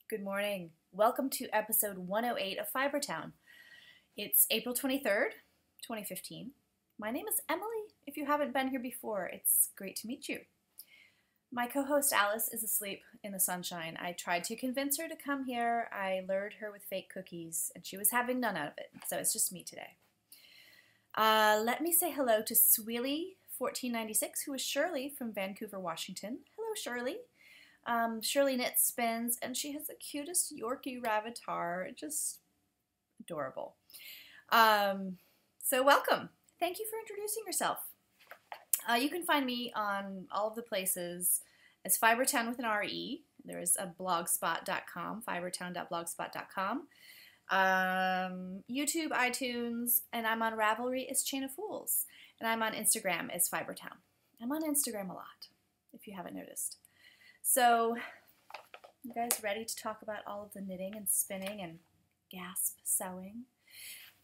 Good morning. Welcome to episode 108 of Fibertown. It's April 23rd, 2015. My name is Emily. If you haven't been here before, it's great to meet you. My co-host Alice is asleep in the sunshine. I tried to convince her to come here. I lured her with fake cookies, and she was having none out of it, so it's just me today. Let me say hello to Sweely1496, who is Shirley from Vancouver, Washington. Hello, Shirley. Shirley knits, spins, and she has the cutest Yorkie Ravitar. Just adorable. So welcome. Thank you for introducing yourself. You can find me on all of the places as Fibertown with an R-E. There is a blogspot.com, fibertown.blogspot.com. YouTube, iTunes, and I'm on Ravelry as Chain of Fools. And I'm on Instagram as Fibertown. I'm on Instagram a lot, if you haven't noticed. So, you guys ready to talk about all of the knitting and spinning and gasp sewing?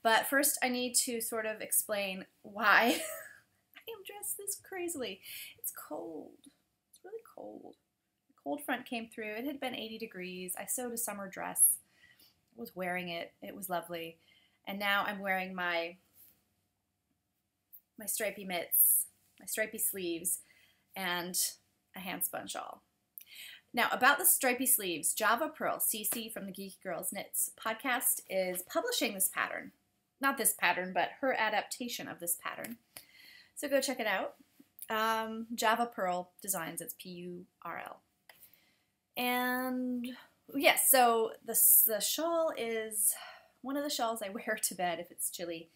But first I need to sort of explain why I am dressed this crazily. It's cold. It's really cold. The cold front came through. It had been 80 degrees. I sewed a summer dress. I was wearing it. It was lovely. And now I'm wearing my stripy mitts, my stripy sleeves, and a hand-spun shawl. Now, about the stripy sleeves, Java Pearl, CC from the Geeky Girls Knits podcast, is publishing this pattern. Not this pattern, but her adaptation of this pattern. So go check it out. Java Pearl Designs, it's P-U-R-L. And yes, so the shawl is one of the shawls I wear to bed if it's chilly.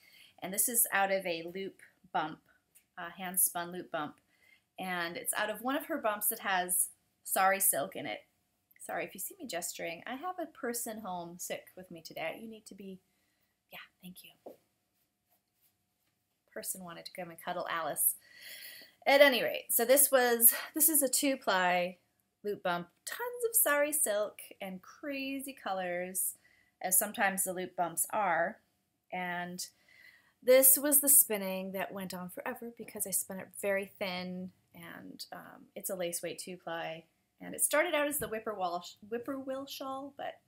And this is out of a loop bump, a hand-spun loop bump. And it's out of one of her bumps that has Sari silk in it. Sorry if you see me gesturing. I have a person home sick with me today. You need to be, yeah, thank you. Person wanted to come and cuddle Alice. At any rate, so this is a 2-ply loop bump. Tons of Sari silk and crazy colors, as sometimes the loop bumps are. And this was the spinning that went on forever because I spun it very thin, and it's a lace weight 2-ply. And it started out as the whippoorwill shawl, but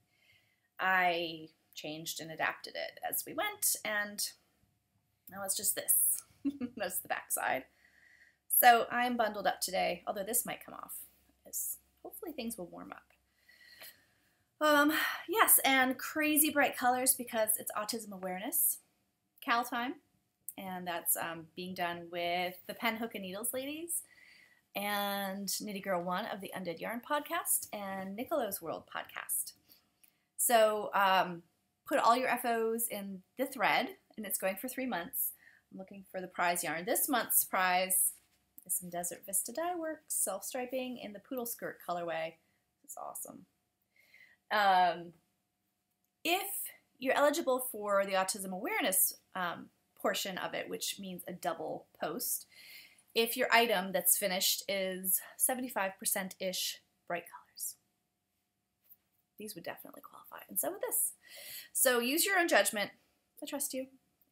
I changed and adapted it as we went, and now it's just this. That's the back side. So I'm bundled up today, although this might come off, as hopefully things will warm up. Yes, and crazy bright colors because it's Autism Awareness Cal time, and that's being done with the Pen, Hook, and Needles ladies, and Nitty Girl 1 of the Undead Yarn podcast, and Nicolo's World podcast. So put all your FOs in the thread, and it's going for 3 months. I'm looking for the prize yarn. This month's prize is some Desert Vista Dye Works self-striping in the Poodle Skirt colorway. It's awesome. If you're eligible for the Autism Awareness portion of it, which means a double post, if your item that's finished is 75%-ish bright colors. These would definitely qualify, and so would this. So use your own judgment. I trust you.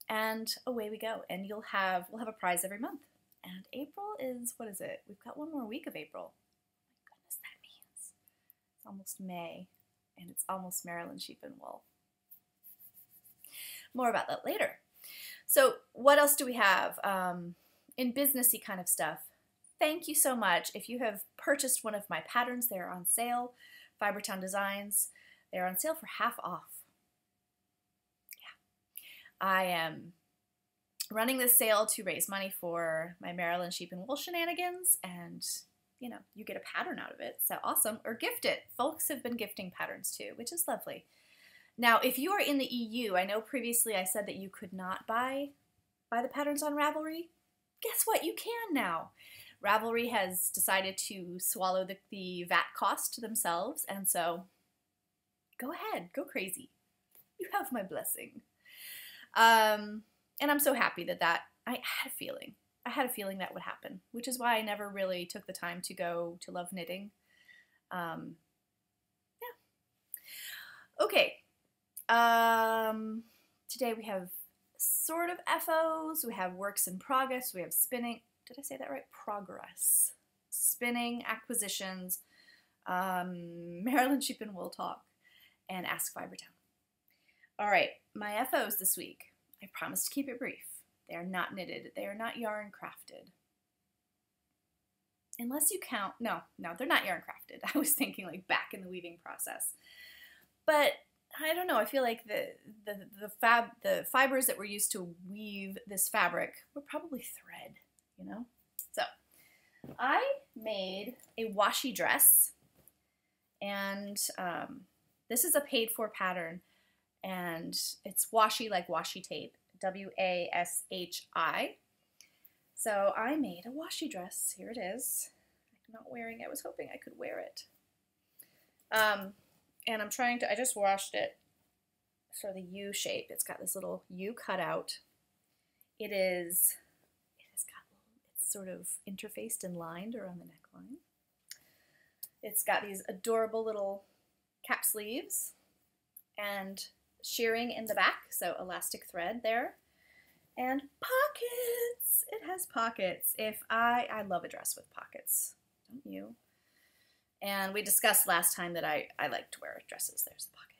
And away we go. And we'll have a prize every month. And April is, what is it? We've got one more week of April. Oh my goodness, that means it's almost May, and it's almost Maryland Sheep and Wool. More about that later. So what else do we have? In businessy kind of stuff, thank you so much. If you have purchased one of my patterns, they're on sale. Fibertown Designs, they're on sale for half off. Yeah. I am running this sale to raise money for my Maryland Sheep and Wool shenanigans, and you know, you get a pattern out of it, so awesome. Or gift it. Folks have been gifting patterns too, which is lovely. Now, if you are in the EU, I know previously I said that you could not buy the patterns on Ravelry. Guess what? You can now. Ravelry has decided to swallow the VAT cost themselves, and so go ahead, go crazy. You have my blessing. And I'm so happy that I had a feeling that would happen, which is why I never really took the time to go to Love Knitting. Yeah. Okay. Today we have sort of FOs, we have works in progress, we have spinning, did I say that right? Progress. Spinning, acquisitions, Maryland Sheep and Wool talk. and ask Fibertown. All right, my FOs this week. I promise to keep it brief. They are not knitted. They are not yarn crafted. Unless you count, no, they're not yarn crafted. I was thinking like back in the weaving process. But I don't know, I feel like the fibers that were used to weave this fabric were probably thread, you know? So I made a washi dress, and this is a paid for pattern, and it's washi like washi tape, W-A-S-H-I. So I made a washi dress. Here it is. I'm not wearing it. I was hoping I could wear it. And I'm trying to, I just washed it for the U shape. It's got this little U cutout. It's sort of interfaced and lined around the neckline. It's got these adorable little cap sleeves and shearing in the back, so elastic thread there. And pockets! It has pockets. I love a dress with pockets, don't you? And we discussed last time that I like to wear dresses. There's the pocket.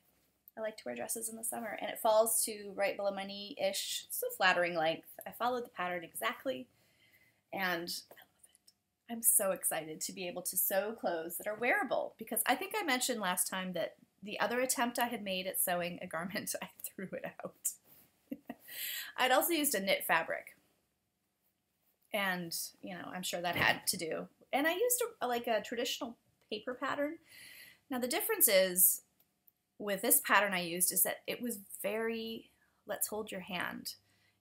I like to wear dresses in the summer, and it falls to right below my knee-ish. It's a flattering length. I followed the pattern exactly, and I love it. I'm so excited to be able to sew clothes that are wearable, because I think I mentioned last time that the other attempt I had made at sewing a garment, I threw it out. I'd also used a knit fabric, and you know, I'm sure that had to do. And I used a traditional paper pattern. Now the difference is with this pattern I used is that it was very, let's hold your hand.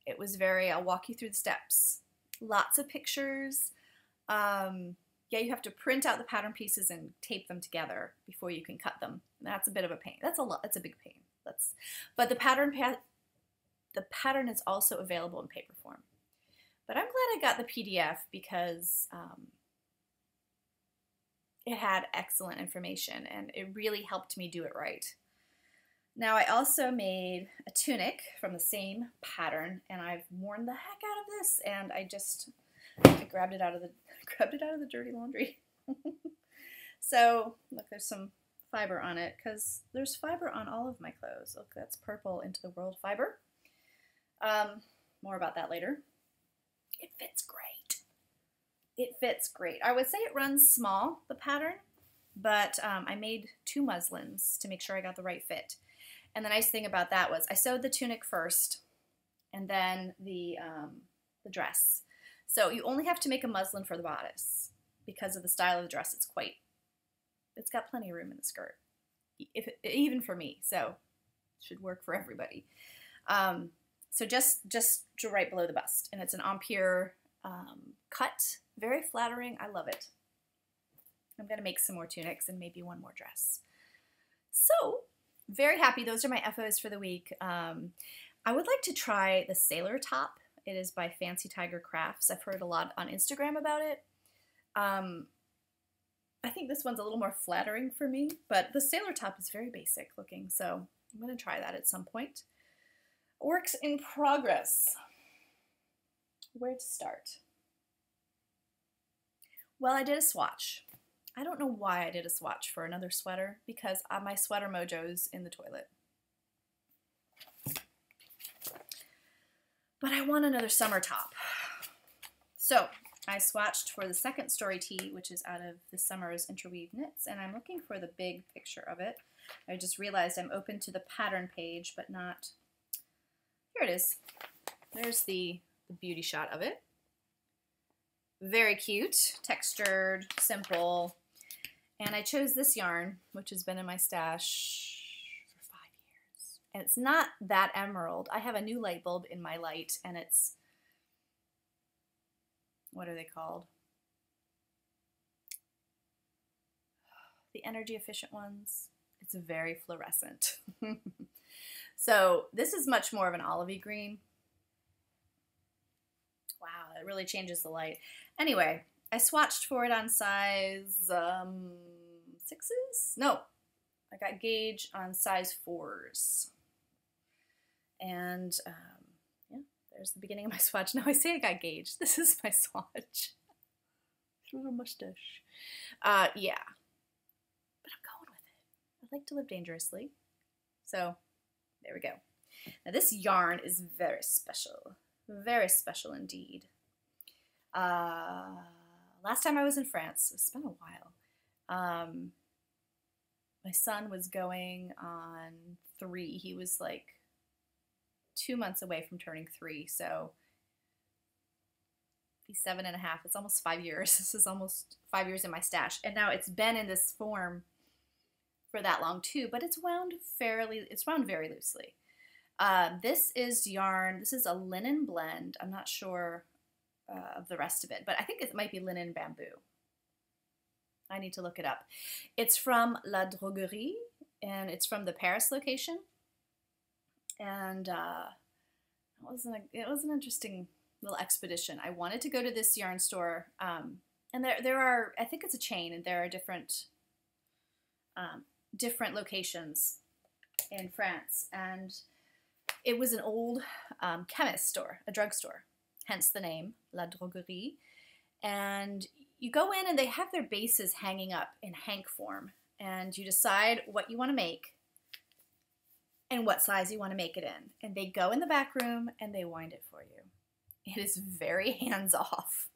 It was very, I'll walk you through the steps. Lots of pictures. Yeah, you have to print out the pattern pieces and tape them together before you can cut them. That's a bit of a pain. That's a big pain. But the pattern is also available in paper form. But I'm glad I got the PDF because it had excellent information and it really helped me do it right. Now I also made a tunic from the same pattern, and I've worn the heck out of this, and I grabbed it out of the dirty laundry. So look, there's some fiber on it because there's fiber on all of my clothes. Look, that's purple into the world fiber. More about that later. It fits great. It fits great. I would say it runs small, the pattern, but I made 2 muslins to make sure I got the right fit. And the nice thing about that was I sewed the tunic first and then the dress. So you only have to make a muslin for the bodice because of the style of the dress. It's got plenty of room in the skirt, even for me, so it should work for everybody. So just right below the bust, and it's an Empire cut, very flattering. I love it. I'm gonna make some more tunics and maybe one more dress. So very happy. Those are my FOs for the week. I would like to try the sailor top. It is by Fancy Tiger Crafts. I've heard a lot on Instagram about it. I think this one's a little more flattering for me, but the sailor top is very basic looking, so I'm going to try that at some point. Works in progress. Where to start? Well, I did a swatch. I don't know why I did a swatch for another sweater, because my sweater mojo's in the toilet. But I want another summer top. So I swatched for the second story tee, which is out of this summer's Interweave Knits, and I'm looking for the big picture of it. I just realized I'm open to the pattern page, but not. Here it is. There's the beauty shot of it. Very cute, textured, simple. And I chose this yarn, which has been in my stash for 5 years. And it's not that emerald. I have a new light bulb in my light, and it's, what are they called? The energy efficient ones. It's very fluorescent. So this is much more of an olivey green. Wow, it really changes the light. Anyway, I swatched for it on size 6s? No, I got gauge on size 4s. And yeah, there's the beginning of my swatch. No, I say I got gauge. This is my swatch. Through a mustache. Yeah, but I'm going with it. I like to live dangerously. So there we go. Now this yarn is very special indeed. Last time I was in France, it's been a while. My son was going on 3. He was like 2 months away from turning 3, so he's 7.5. It's almost 5 years. This is almost 5 years in my stash, and now it's been in this form for that long too. But it's wound very loosely. This is yarn. This is a linen blend. I'm not sure of the rest of it, but I think it might be linen bamboo. I need to look it up. It's from La Droguerie, and it's from the Paris location. And it was an interesting little expedition. I wanted to go to this yarn store, and there are, I think it's a chain, and there are different locations in France. And it was an old chemist store, a drugstore, hence the name, La Droguerie. And you go in and they have their bases hanging up in hank form, and you decide what you want to make and what size you want to make it in. And they go in the back room and they wind it for you. It is very hands-off.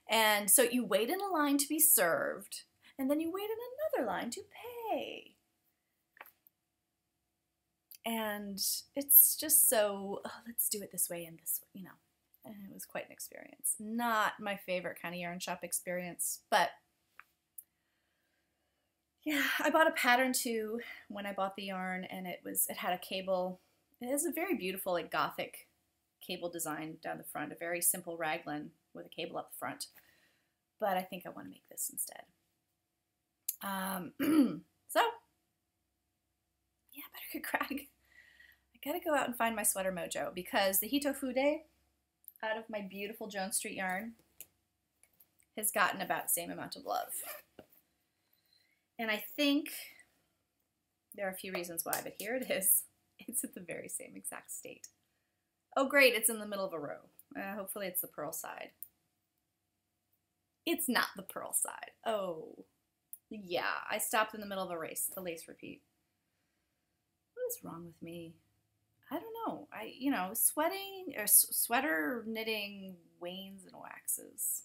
And so you wait in a line to be served, and then you wait in another line to pay. And it's just so, oh, let's do it this way and this way, you know. And it was quite an experience. Not my favorite kind of yarn shop experience, but yeah, I bought a pattern too when I bought the yarn, and it had a cable. It has a very beautiful, like, gothic cable design down the front, a very simple raglan with a cable up the front. But I think I want to make this instead. So yeah, better get cracking. I gotta go out and find my sweater mojo, because the Hitofude out of my beautiful Jones Street yarn has gotten about the same amount of love. And I think there are a few reasons why, but here it is. It's at the very same exact state. Oh great, it's in the middle of a row. Hopefully it's the purl side. It's not the purl side. Oh, yeah, I stopped in the middle of the lace repeat. What is wrong with me? I don't know. Sweater knitting wanes and waxes.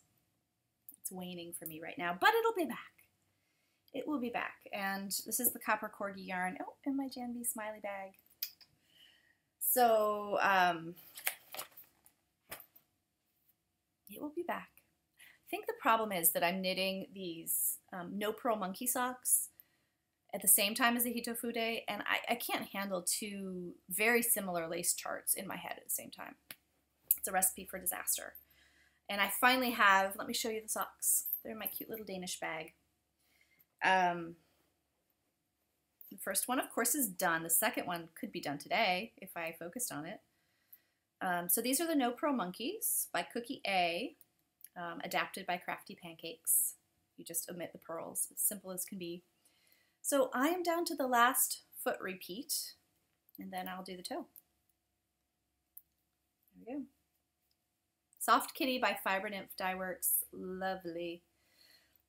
It's waning for me right now, but it'll be back. It will be back. And this is the Copper Corgi yarn. Oh, in my Jan B Smiley bag. So, it will be back. I think the problem is that I'm knitting these no purl monkey socks at the same time as the Hitofude, and I can't handle 2 very similar lace charts in my head at the same time. It's a recipe for disaster. And I finally have, let me show you the socks. They're in my cute little Danish bag. The first one, of course, is done. The second one could be done today if I focused on it. So these are the No Purl Monkeys by Cookie A, adapted by Crafty Pancakes. You just omit the pearls, as simple as can be. So I am down to the last foot repeat, and then I'll do the toe. There we go. Soft Kitty by Fiber Nymph Dye Works. Lovely.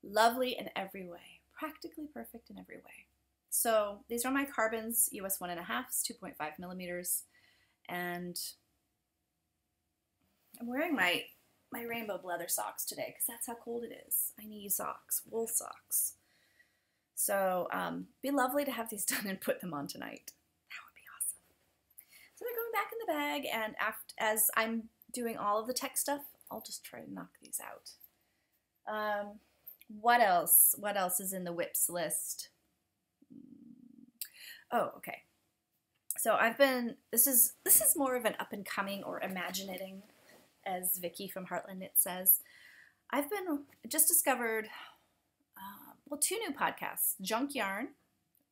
Lovely in every way. Practically perfect in every way. So these are my Carbons US 1.5s, 2.5 millimeters. And I'm wearing my rainbow leather socks today because that's how cold it is. I need socks, wool socks. So be lovely to have these done and put them on tonight. That would be awesome. So they're going back in the bag, and as I'm doing all of the tech stuff, I'll just try to knock these out. What else? What else is in the whips list? Oh, okay. So this is more of an up and coming or imaginating, as Vicky from Heartland Knit says. I've just discovered, 2 new podcasts. Junk Yarn,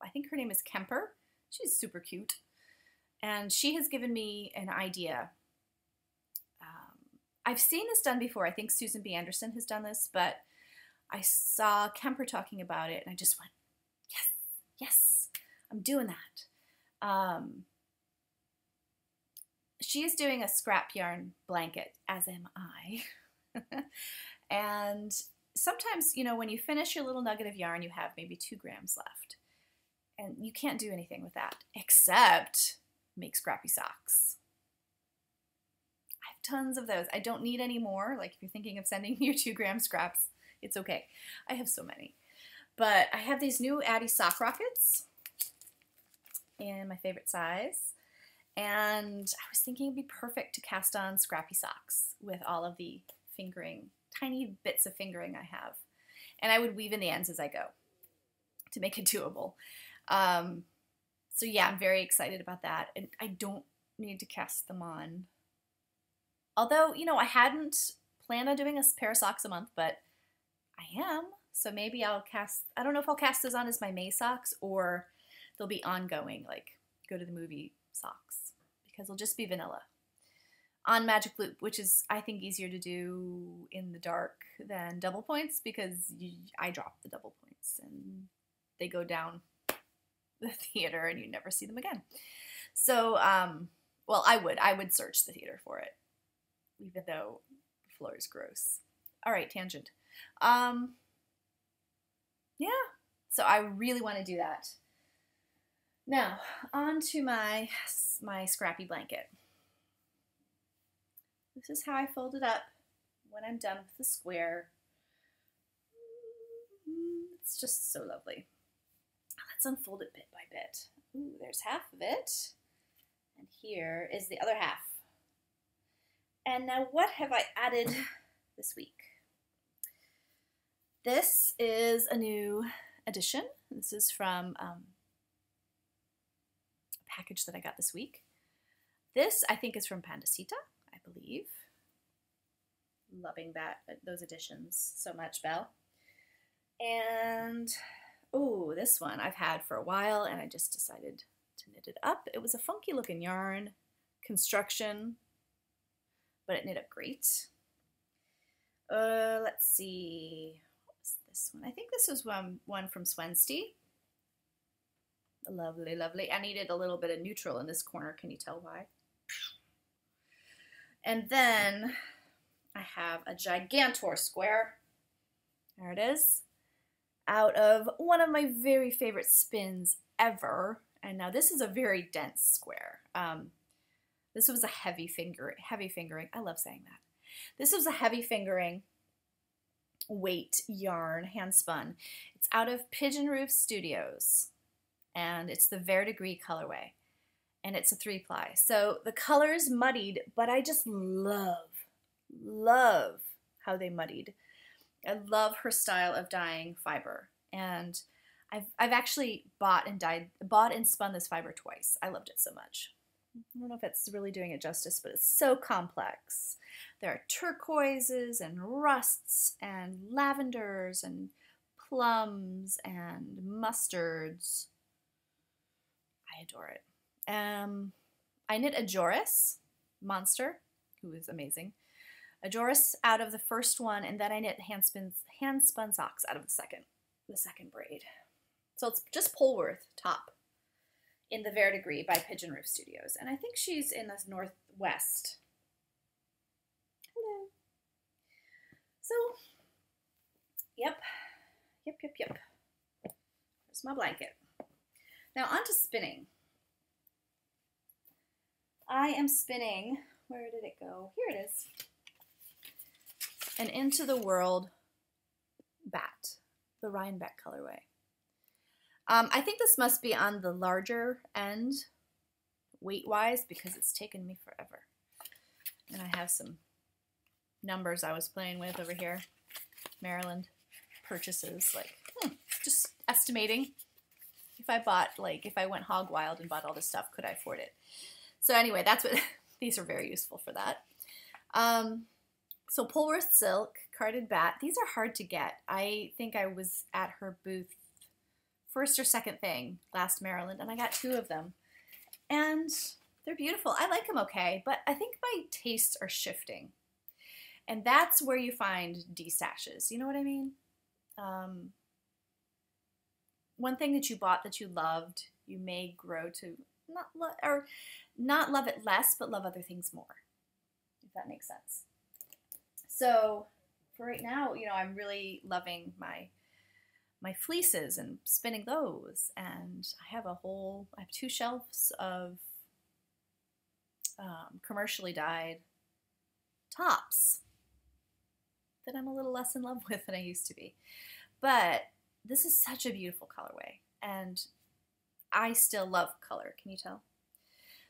I think her name is Kemper. She's super cute. And she has given me an idea. I've seen this done before. I think Susan B. Anderson has done this, but I saw Kemper talking about it, and I just went, yes, yes, I'm doing that. She is doing a scrap yarn blanket, as am I. And sometimes, when you finish your little nugget of yarn, you have maybe 2 grams left. And you can't do anything with that except make scrappy socks. I have tons of those. I don't need any more. Like if you're thinking of sending me your 2-gram scraps, it's okay. I have so many. But I have these new Addy sock rockets in my favorite size. And I was thinking it'd be perfect to cast on scrappy socks with all of the fingering, tiny bits of fingering I have. And I would weave in the ends as I go to make it doable. So yeah, I'm very excited about that. And I don't need to cast them on. Although, you know, I hadn't planned on doing a pair of socks a month, but I am. So maybe I'll cast, I don't know if I'll cast those on as my May socks or they'll be ongoing, like go to the movie socks, because they'll just be vanilla. On magic loop, which is, I think, easier to do in the dark than double points because I drop the double points and they go down the theater and you never see them again. So, well, I would search the theater for it, even though the floor is gross. All right, tangent. Yeah, so I really want to do that. Now, on to my scrappy blanket. This is how I fold it up when I'm done with the square. It's just so lovely. Let's unfold it bit by bit. Ooh, there's half of it. And here is the other half. And now what have I added this week? This is a new addition. This is from a package that I got this week. This, I think, is from Pandasita, I believe. Loving those additions so much, Belle. And, oh, this one I've had for a while, and I just decided to knit it up. It was a funky looking yarn, construction, but it knit up great. Let's see. What was this one? I think this was one from Swensti. Lovely, lovely. I needed a little bit of neutral in this corner. Can you tell why? And then I have a Gigantor square. There it is. Out of one of my very favorite spins ever. And now this is a very dense square. This was a heavy fingering. I love saying that. This was a heavy fingering weight yarn, hand spun. It's out of Pigeon Roof Studios. And it's the Verdigris colorway. And it's a 3-ply. So the color is muddied, but I just love how they muddied. I love her style of dyeing fiber. And I've actually bought and spun this fiber twice. I loved it so much. I don't know if it's really doing it justice, but it's so complex. There are turquoises and rusts and lavenders and plums and mustards. I adore it. I knit a Joris monster, who is amazing. A Joris out of the first one, and then I knit hand spun socks out of the second braid. So it's just Polworth top in the Verdigris by Pigeon Roof Studios, and I think she's in the Northwest. Hello. So, yep. There's my blanket. Now on to spinning. I am spinning, where did it go? Here it is. An Into the World bat, the Rhinebeck colorway. I think this must be on the larger end, weight-wise, because it's taken me forever. And I have some numbers I was playing with over here. Maryland purchases, like, just estimating. If I went hog wild and bought all this stuff, could I afford it? So anyway, that's what, these are very useful for that. So Polworth Silk, carded bat. These are hard to get. I think I was at her booth first or second thing last Maryland, and I got 2 of them. And they're beautiful. I like them okay, but I think my tastes are shifting. And that's where you find destashes. You know what I mean? One thing that you bought that you loved, you may grow to not love it less, but love other things more, if that makes sense. So for right now, you know, I'm really loving my fleeces and spinning those. And I have 2 shelves of commercially dyed tops that I'm a little less in love with than I used to be. But this is such a beautiful colorway, and I still love color, can you tell?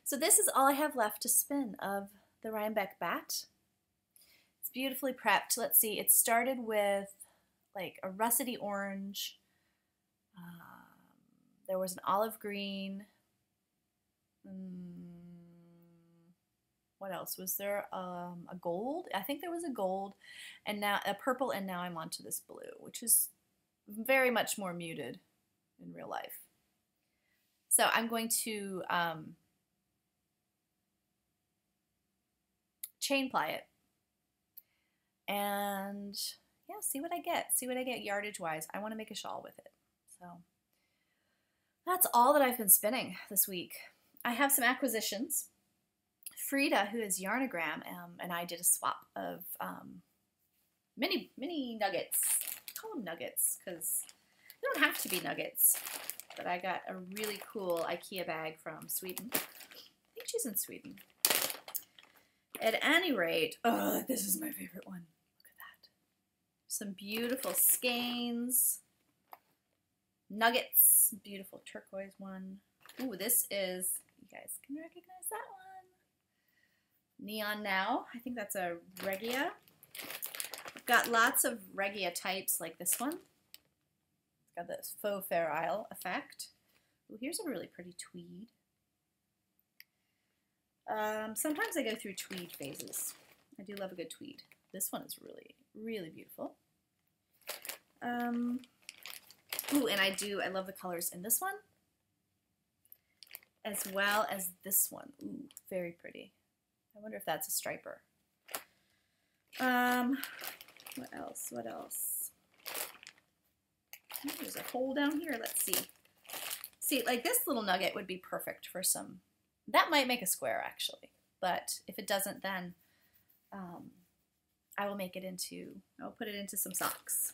So this is all I have left to spin of the Rhinebeck bat. It's beautifully prepped. Let's see, it started with like a russety orange. There was an olive green. What else? Was there a gold? I think there was a gold, and now a purple, and now I'm onto this blue, which is very much more muted in real life. So I'm going to chain ply it, and yeah, see what I get. See what I get yardage wise. I want to make a shawl with it. So that's all that I've been spinning this week. I have some acquisitions. Frida, who is Yarnogram, and I did a swap of mini nuggets. I call them nuggets because they don't have to be nuggets. But I got a really cool IKEA bag from Sweden. I think she's in Sweden. At any rate, oh, this is my favorite one. Look at that. Some beautiful skeins. Nuggets. Beautiful turquoise one. Ooh, this is, you guys can recognize that one. Neon Now. I think that's a Regia. I've got lots of Regia types like this one. It's got this faux fair isle effect. Ooh, here's a really pretty tweed. Sometimes I go through tweed phases. I do love a good tweed. This one is really, really beautiful. Ooh, and I love the colors in this one, as well as this one. Ooh, very pretty. I wonder if that's a striper. What else? What else? There's a hole down here. Let's see. See, like this little nugget would be perfect for some. That might make a square actually, but if it doesn't, then I will make it into. I'll put it into some socks.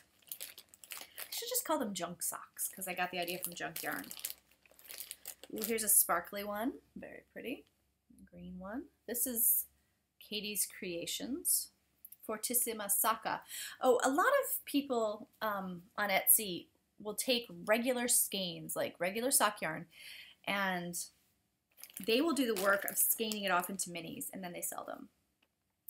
I should just call them junk socks because I got the idea from Junk Yarn. Ooh, here's a sparkly one. Very pretty. Green one. This is Katie's Creations. Fortissima Saka. Oh, a lot of people on Etsy will take regular skeins, like regular sock yarn, and they will do the work of skeining it off into minis, and then they sell them.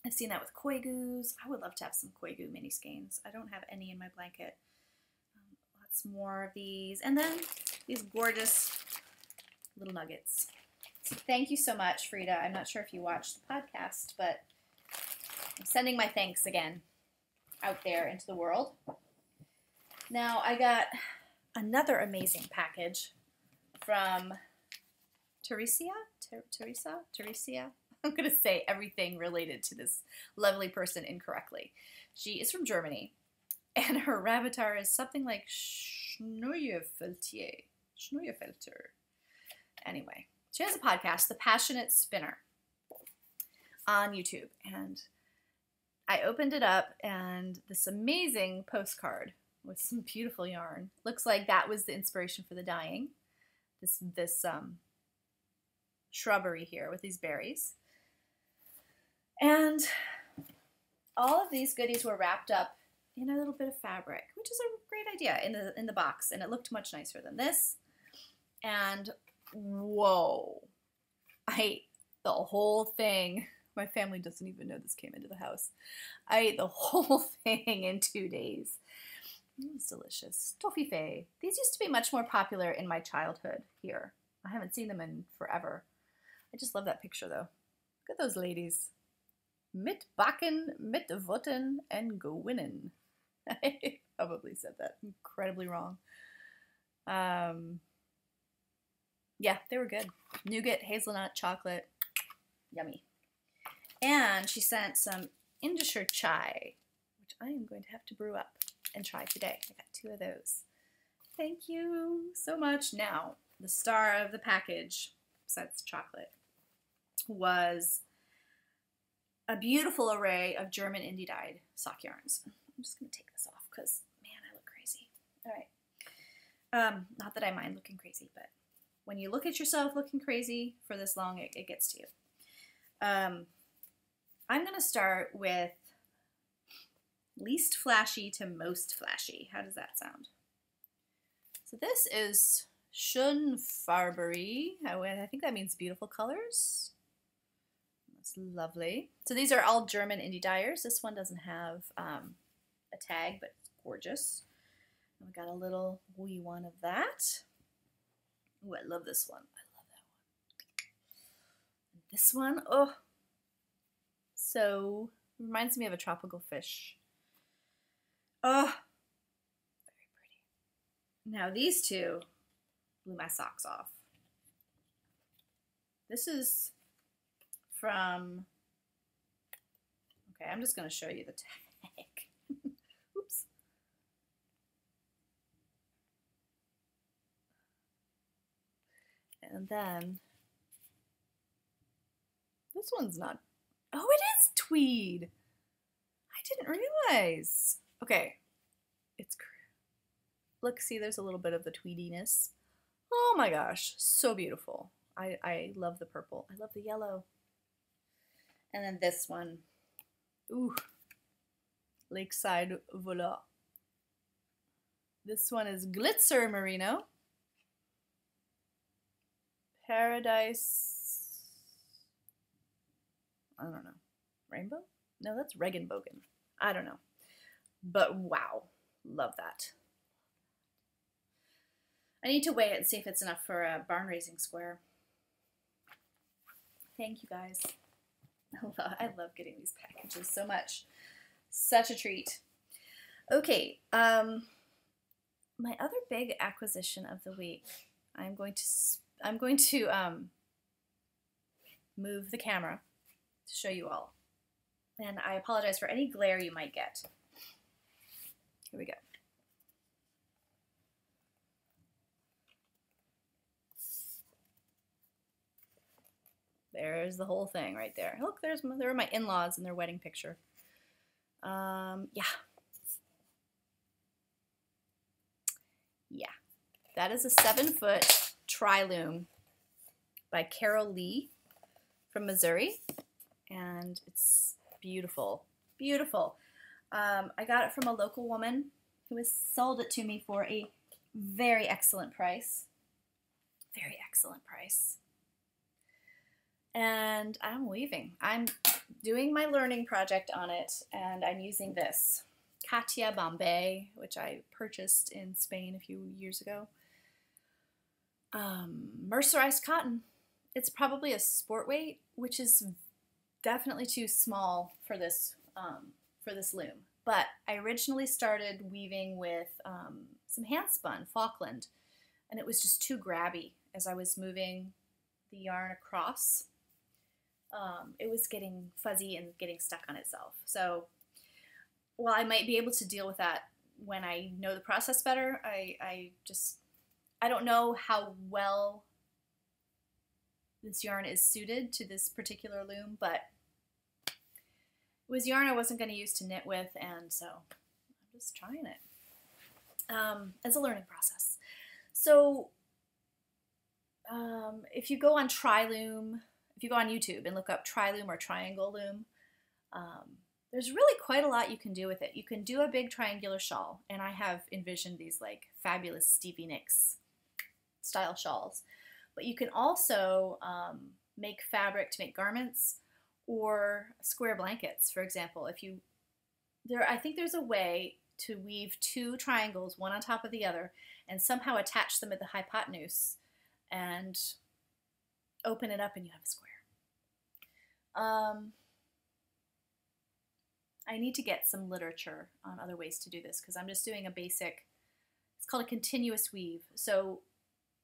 I've seen that with Koigu's. I would love to have some Koigu mini skeins. I don't have any in my blanket. Lots more of these. And then these gorgeous little nuggets. So thank you so much, Frida. I'm not sure if you watched the podcast, but I'm sending my thanks again out there into the world. Now, I got another amazing package from Teresa. I'm going to say everything related to this lovely person incorrectly. She is from Germany, and her avatar is something like Schneuerfelter. Anyway, she has a podcast, The Passionate Spinner, on YouTube, and I opened it up, and this amazing postcard with some beautiful yarn. Looks like that was the inspiration for the dyeing. This shrubbery here with these berries. And all of these goodies were wrapped up in a little bit of fabric, which is a great idea in the box, and it looked much nicer than this. And whoa, I ate the whole thing. My family doesn't even know this came into the house. I ate the whole thing in 2 days. It was delicious. Toffifee. These used to be much more popular in my childhood here. I haven't seen them in forever. I just love that picture though. Look at those ladies. Mit backen, mit wotten, and gewinnen. I probably said that incredibly wrong. Yeah, they were good. Nougat, hazelnut, chocolate. Yummy. And she sent some Indischer chai, which I am going to have to brew up and try today. I got 2 of those. Thank you so much. Now, the star of the package, besides chocolate, was a beautiful array of German indie dyed sock yarns. I'm just going to take this off because, man, I look crazy. All right. Not that I mind looking crazy, but when you look at yourself looking crazy for this long, it gets to you. I'm going to start with least flashy to most flashy. How does that sound? So this is Schön Farbery. I think that means beautiful colors. That's lovely. So these are all German indie dyers. This one doesn't have a tag, but it's gorgeous. And we got a little wee one of that. Ooh, I love this one. I love that one. This one, oh, so reminds me of a tropical fish. Oh, very pretty. Now these two blew my socks off. This is from, okay, I'm just going to show you the tag. Oops. And then this one's not, oh, it is tweed. I didn't realize. Okay, it's, look, see, there's a little bit of the tweediness. Oh my gosh, so beautiful. I love the purple. I love the yellow. And then this one, ooh, Lakeside Vola. This one is Glitzer Merino. Paradise, I don't know, rainbow? No, that's Regenbogen. I don't know. But wow, love that. I need to weigh it and see if it's enough for a barn raising square. Thank you guys. I love getting these packages so much. Such a treat. Okay, my other big acquisition of the week, I'm going to move the camera to show you all. And I apologize for any glare you might get. Here we go. There's the whole thing right there. Look, there are my in-laws in their wedding picture. Yeah. Yeah. That is a 7-foot tri-loom by Carol Lee from Missouri. And it's beautiful. Beautiful. I got it from a local woman who has sold it to me for a very excellent price. Very excellent price. And I'm weaving. I'm doing my learning project on it, and I'm using this Katia Bombay, which I purchased in Spain a few years ago. Mercerized cotton. It's probably a sport weight, which is definitely too small for this loom. But I originally started weaving with some hand spun Falkland, and it was just too grabby as I was moving the yarn across. It was getting fuzzy and getting stuck on itself. So while I might be able to deal with that when I know the process better, I don't know how well this yarn is suited to this particular loom, but it was yarn I wasn't going to use to knit with, and so I'm just trying it as a learning process. So if you go on Tri-Loom, if you go on YouTube and look up Tri-Loom or Triangle Loom, there's really quite a lot you can do with it. You can do a big triangular shawl, and I have envisioned these like fabulous Stevie Nicks style shawls. But you can also make fabric to make garments or square blankets, for example. I think there's a way to weave two triangles, one on top of the other, and somehow attach them at the hypotenuse and open it up and you have a square. I need to get some literature on other ways to do this because I'm just doing a basic, it's called a continuous weave. So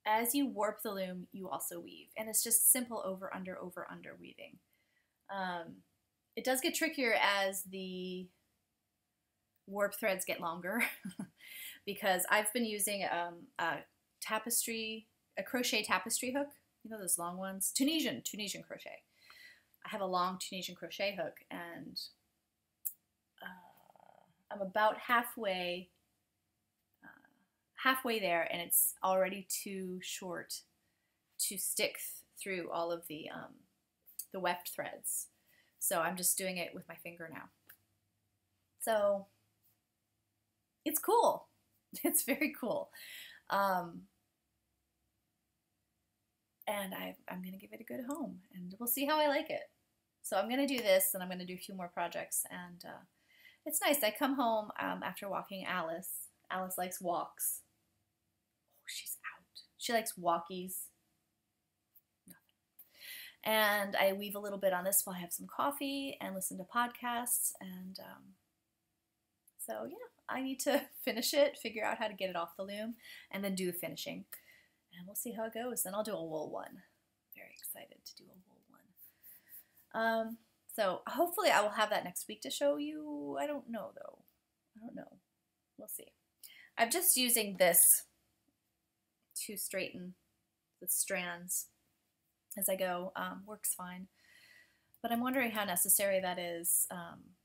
as you warp the loom, you also weave. And it's just simple over, under weaving. It does get trickier as the warp threads get longer because I've been using a crochet tapestry hook. You know those long ones? Tunisian crochet. I have a long Tunisian crochet hook, and I'm about halfway halfway there and it's already too short to stick through all of the weft threads. So I'm just doing it with my finger now. So it's cool. It's very cool. And I'm going to give it a good home and we'll see how I like it. So I'm going to do this and I'm going to do a few more projects and it's nice. I come home after walking Alice. Alice likes walks. Oh, she's out. She likes walkies. And I weave a little bit on this while I have some coffee and listen to podcasts. And so, yeah, I need to finish it, figure out how to get it off the loom, and then do the finishing. And we'll see how it goes. Then I'll do a wool one. Very excited to do a wool one. So hopefully I will have that next week to show you. I don't know, though. I don't know. We'll see. I'm just using this to straighten the strands as I go. Works fine. But I'm wondering how necessary that is,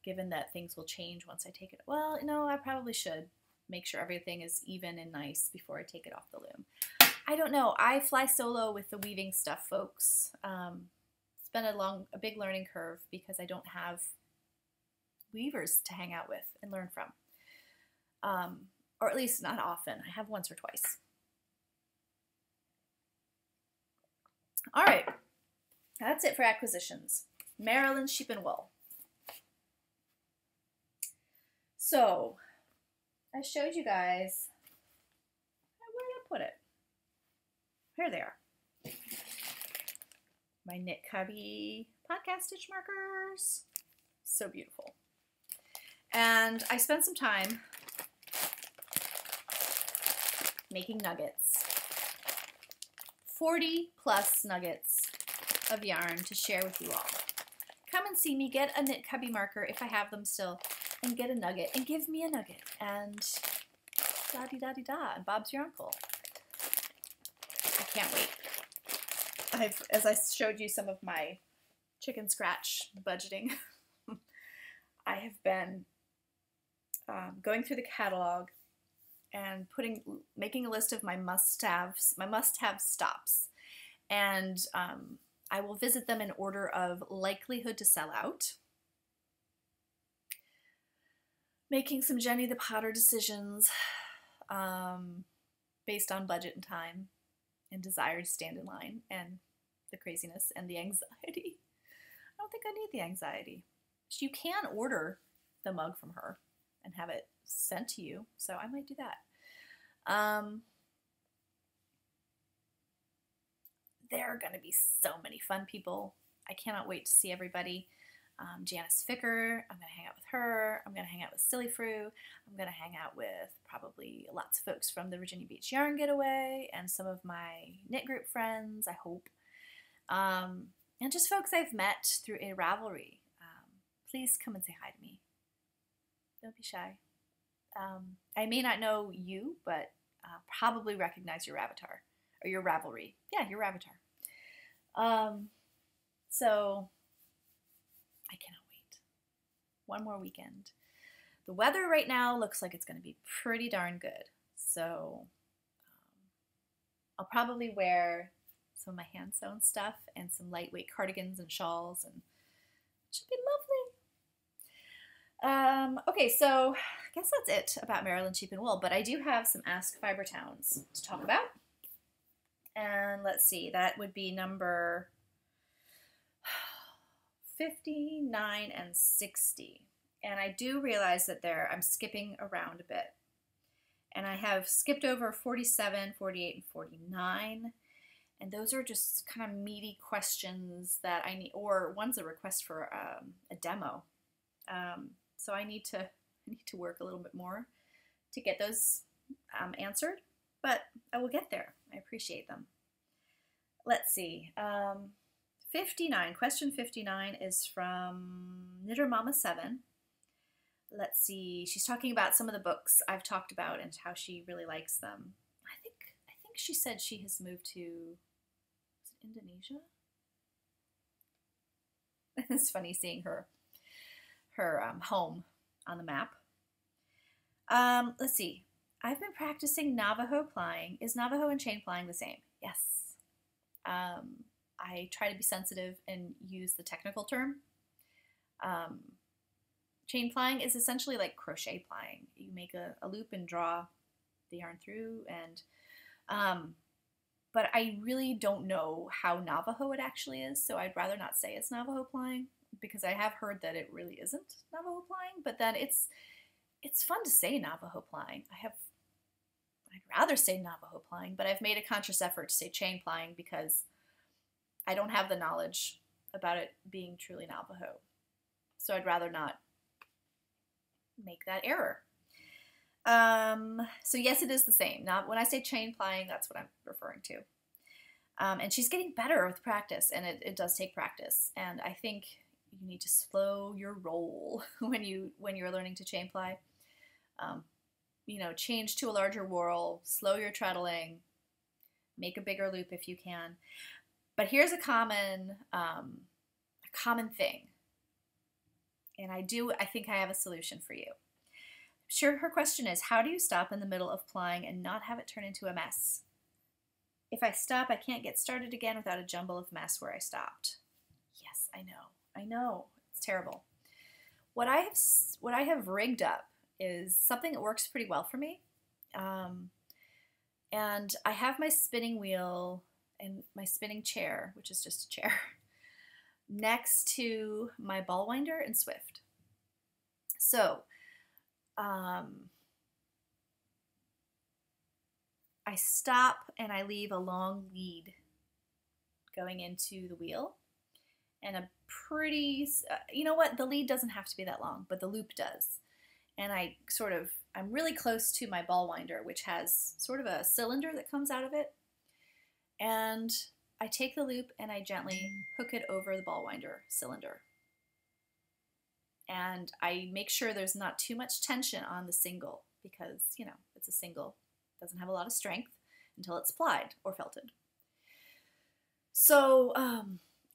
given that things will change once I take it. Well, no, I probably should make sure everything is even and nice before I take it off the loom. I don't know. I fly solo with the weaving stuff, folks. It's been a big learning curve because I don't have weavers to hang out with and learn from. Or at least not often. I have once or twice. All right. That's it for acquisitions. Maryland sheep and wool. So, I showed you guys, where did I put it? Here they are. My Knit Cubby podcast stitch markers. So beautiful. And I spent some time making nuggets. 40 plus nuggets of yarn to share with you all. Come and see me, get a Knit Cubby marker if I have them still, and get a nugget, and give me a nugget, and da-dee-da-dee-da, and Bob's your uncle. I can't wait. As I showed you some of my chicken scratch budgeting, I have been going through the catalog and making a list of my must-have stops, and I will visit them in order of likelihood to sell out. Making some Jenny the Potter decisions based on budget and time and desire to stand in line and the craziness and the anxiety. I don't think I need the anxiety. You can order the mug from her and have it sent to you, so I might do that. There are going to be so many fun people. I cannot wait to see everybody. Janice Ficker, I'm going to hang out with her. I'm going to hang out with Silly Fru. I'm going to hang out with probably lots of folks from the Virginia Beach Yarn Getaway and some of my knit group friends, I hope. And just folks I've met through a Ravelry. Please come and say hi to me. Don't be shy. I may not know you, but probably recognize your avatar or your Ravelry. Yeah, your avatar. So I cannot wait. One more weekend. The weather right now looks like it's going to be pretty darn good. So I'll probably wear some of my hand sewn stuff and some lightweight cardigans and shawls, and it should be lovely. Okay, so I guess that's it about Maryland Sheep and Wool, but I do have some Ask Fiber Towns to talk about. And let's see, that would be number 59 and 60. And I do realize that I'm skipping around a bit. And I have skipped over 47, 48, and 49. And those are just kind of meaty questions that I need, or one's a request for a demo. So I need to work a little bit more to get those answered, but I will get there. I appreciate them. Let's see. 59, question 59 is from Knitter Mama 7. Let's see. She's talking about some of the books I've talked about and how she really likes them. I think she said she has moved to Indonesia. It's funny seeing her home on the map. Let's see. I've been practicing Navajo plying. Is Navajo and chain plying the same? Yes. I try to be sensitive and use the technical term. Chain plying is essentially like crochet plying. You make a loop and draw the yarn through, and but I really don't know how Navajo it actually is, so I'd rather not say it's Navajo plying, because I have heard that it really isn't Navajo plying, but then it's fun to say Navajo plying. I'd rather say Navajo plying, but I've made a conscious effort to say chain plying because I don't have the knowledge about it being truly Navajo. So I'd rather not make that error. So yes, it is the same. Now, when I say chain plying, that's what I'm referring to. And she's getting better with practice, and it does take practice. And I think you need to slow your roll when you're learning to chain ply. You know, change to a larger whorl, slow your treadling, make a bigger loop if you can. But here's a common thing, and I think I have a solution for you. Sure, her question is, how do you stop in the middle of plying and not have it turn into a mess? If I stop, I can't get started again without a jumble of mess where I stopped. Yes, I know, it's terrible. What I have rigged up is something that works pretty well for me. And I have my spinning wheel and my spinning chair, which is just a chair, next to my ball winder and Swift. So I stop and I leave a long lead going into the wheel, and a pretty, you know what, the lead doesn't have to be that long, but the loop does. And I'm really close to my ball winder, which has sort of a cylinder that comes out of it. And I take the loop and I gently hook it over the ball winder cylinder. And I make sure there's not too much tension on the single, because, you know, it's a single, it doesn't have a lot of strength until it's plied or felted. So,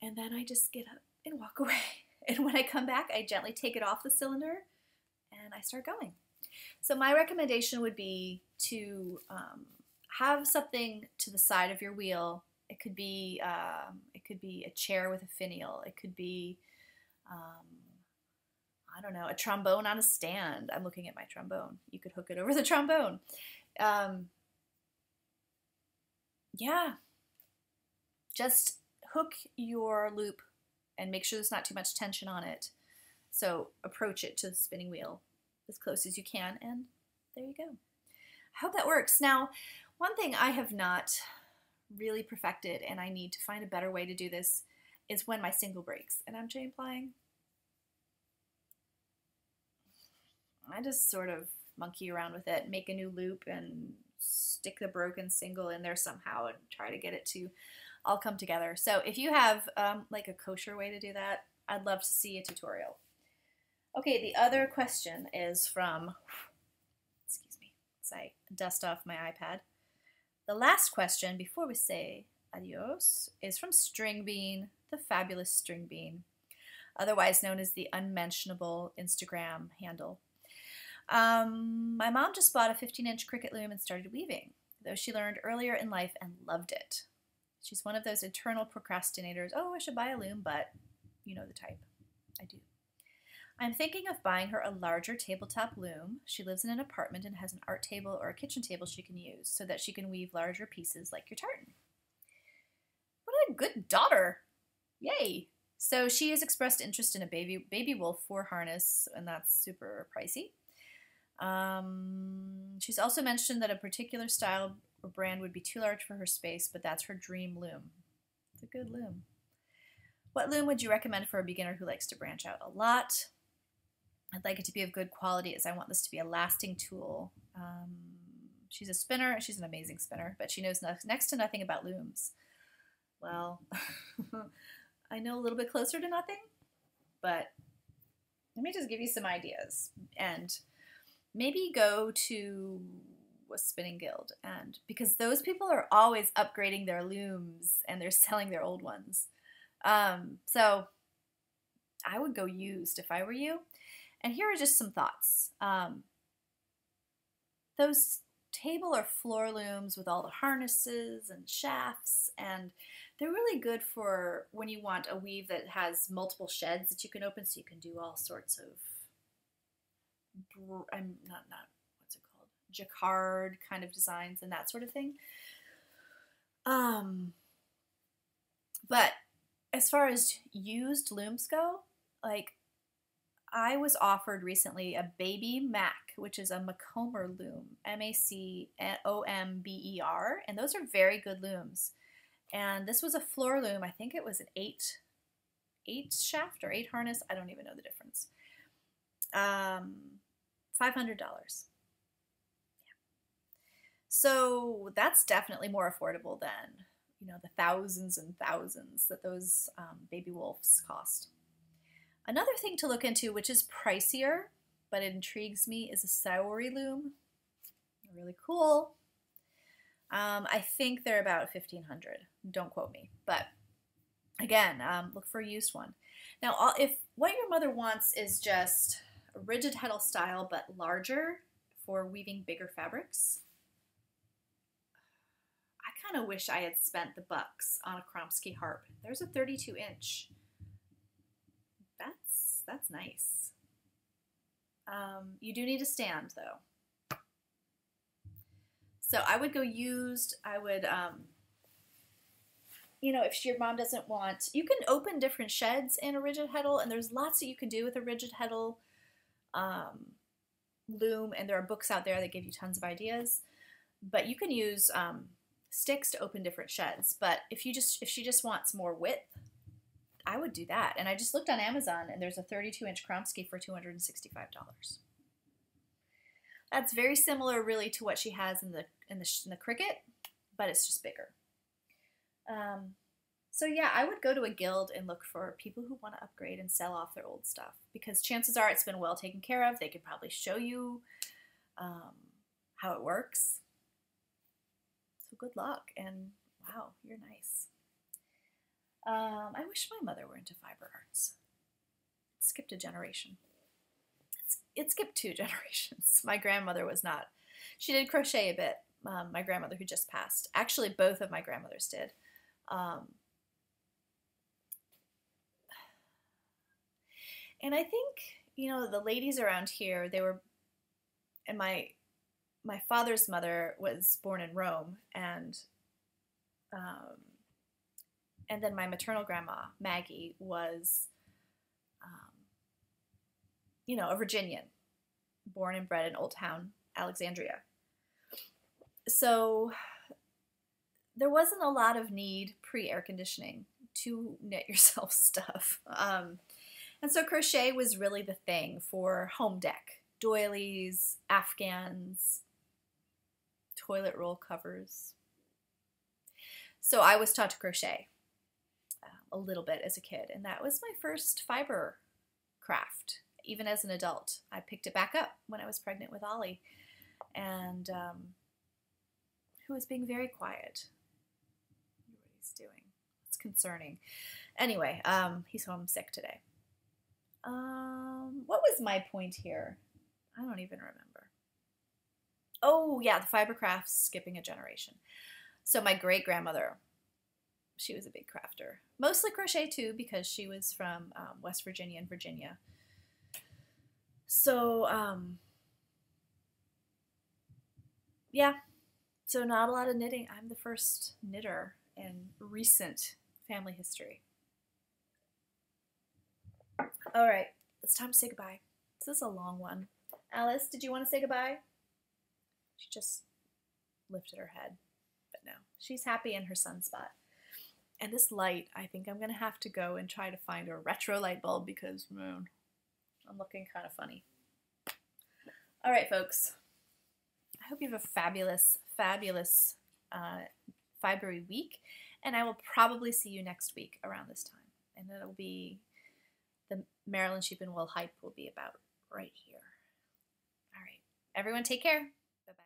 and then I just get up and walk away. And when I come back, I gently take it off the cylinder and I start going. So my recommendation would be to have something to the side of your wheel. It could be a chair with a finial. It could be, I don't know, a trombone on a stand. I'm looking at my trombone. You could hook it over the trombone. Yeah, just hook your loop and make sure there's not too much tension on it. So approach it to the spinning wheel as close as you can, and there you go. I hope that works. Now, one thing I have not really perfected, and I need to find a better way to do this, is when my single breaks and I'm chain plying. I just sort of monkey around with it, make a new loop and stick the broken single in there somehow and try to get it to all come together. So if you have like a kosher way to do that, I'd love to see a tutorial. Okay, the other question is from, excuse me, as I dust off my iPad. The last question before we say adios is from String Bean, the fabulous String Bean, otherwise known as the unmentionable Instagram handle. My mom just bought a 15-inch Cricut loom and started weaving, though she learned earlier in life and loved it. She's one of those eternal procrastinators. Oh, I should buy a loom, but you know the type. I do. I'm thinking of buying her a larger tabletop loom. She lives in an apartment and has an art table or a kitchen table she can use so that she can weave larger pieces like your tartan. What a good daughter! Yay! So she has expressed interest in a baby wolf 4 harness, and that's super pricey. She's also mentioned that a particular style or brand would be too large for her space, but that's her dream loom. It's a good loom. What loom would you recommend for a beginner who likes to branch out a lot? I'd like it to be of good quality, as I want this to be a lasting tool. She's a spinner. She's an amazing spinner, but she knows next to nothing about looms. Well, I know a little bit closer to nothing, but let me just give you some ideas. And maybe go to a spinning guild, and because those people are always upgrading their looms and they're selling their old ones. So I would go used if I were you. And here are just some thoughts. Those table or floor looms with all the harnesses and shafts, and they're really good for when you want a weave that has multiple sheds that you can open, so you can do all sorts of, I'm not what's it called, jacquard kind of designs and that sort of thing. But as far as used looms go, like, I was offered recently a Baby Mac, which is a Macomber loom, Macomber, and those are very good looms. And this was a floor loom. I think it was an eight shaft or 8 harness. I don't even know the difference. $500. Yeah. So that's definitely more affordable than, you know, the thousands and thousands that those baby wolves cost. Another thing to look into, which is pricier, but it intrigues me, is a Saori loom. They're really cool. I think they're about $1,500. Don't quote me, but again, look for a used one. Now, if what your mother wants is just a rigid heddle style, but larger for weaving bigger fabrics, I kind of wish I had spent the bucks on a Kromsky harp. There's a 32-inch. That's nice. You do need a stand, though. So I would go used. I would, you know, if your mom doesn't want, you can open different sheds in a rigid heddle, and there's lots that you can do with a rigid heddle loom, and there are books out there that give you tons of ideas. But you can use sticks to open different sheds. But if she just wants more width, I would do that. And I just looked on Amazon, and there's a 32-inch Kromsky for $265. That's very similar, really, to what she has in the Cricket, but it's just bigger. So yeah, I would go to a guild and look for people who want to upgrade and sell off their old stuff, because chances are it's been well taken care of. They could probably show you how it works. So good luck, and wow, you're nice. I wish my mother were into fiber arts. It skipped a generation. It skipped 2 generations. My grandmother was not. She did crochet a bit. My grandmother, who just passed. Actually, both of my grandmothers did. And I think, you know, the ladies around here, they were, and my father's mother was born in Rome, and then my maternal grandma, Maggie, was, you know, a Virginian, born and bred in Old Town, Alexandria. So there wasn't a lot of need pre-air conditioning to knit yourself stuff. And so crochet was really the thing for home deck. Doilies, afghans, toilet roll covers. So I was taught to crochet a little bit as a kid, and that was my first fiber craft, even as an adult. I picked it back up when I was pregnant with Ollie, and who was being very quiet. I wonder what he's doing. It's concerning. Anyway, he's homesick today. What was my point here? I don't even remember. Oh, yeah, the fiber crafts skipping a generation. So my great-grandmother, she was a big crafter. Mostly crochet, too, because she was from West Virginia and Virginia. So, yeah. So not a lot of knitting. I'm the first knitter in recent family history. All right. It's time to say goodbye. This is a long one. Alice, did you want to say goodbye? She just lifted her head. But no, she's happy in her sunspot. And this light, I think I'm going to have to go and try to find a retro light bulb because, man, I'm looking kind of funny. All right, folks. I hope you have a fabulous, fabulous fibery week. And I will probably see you next week around this time. And it'll be, the Maryland Sheep and Wool hype will be about right here. All right. Everyone take care. Bye-bye.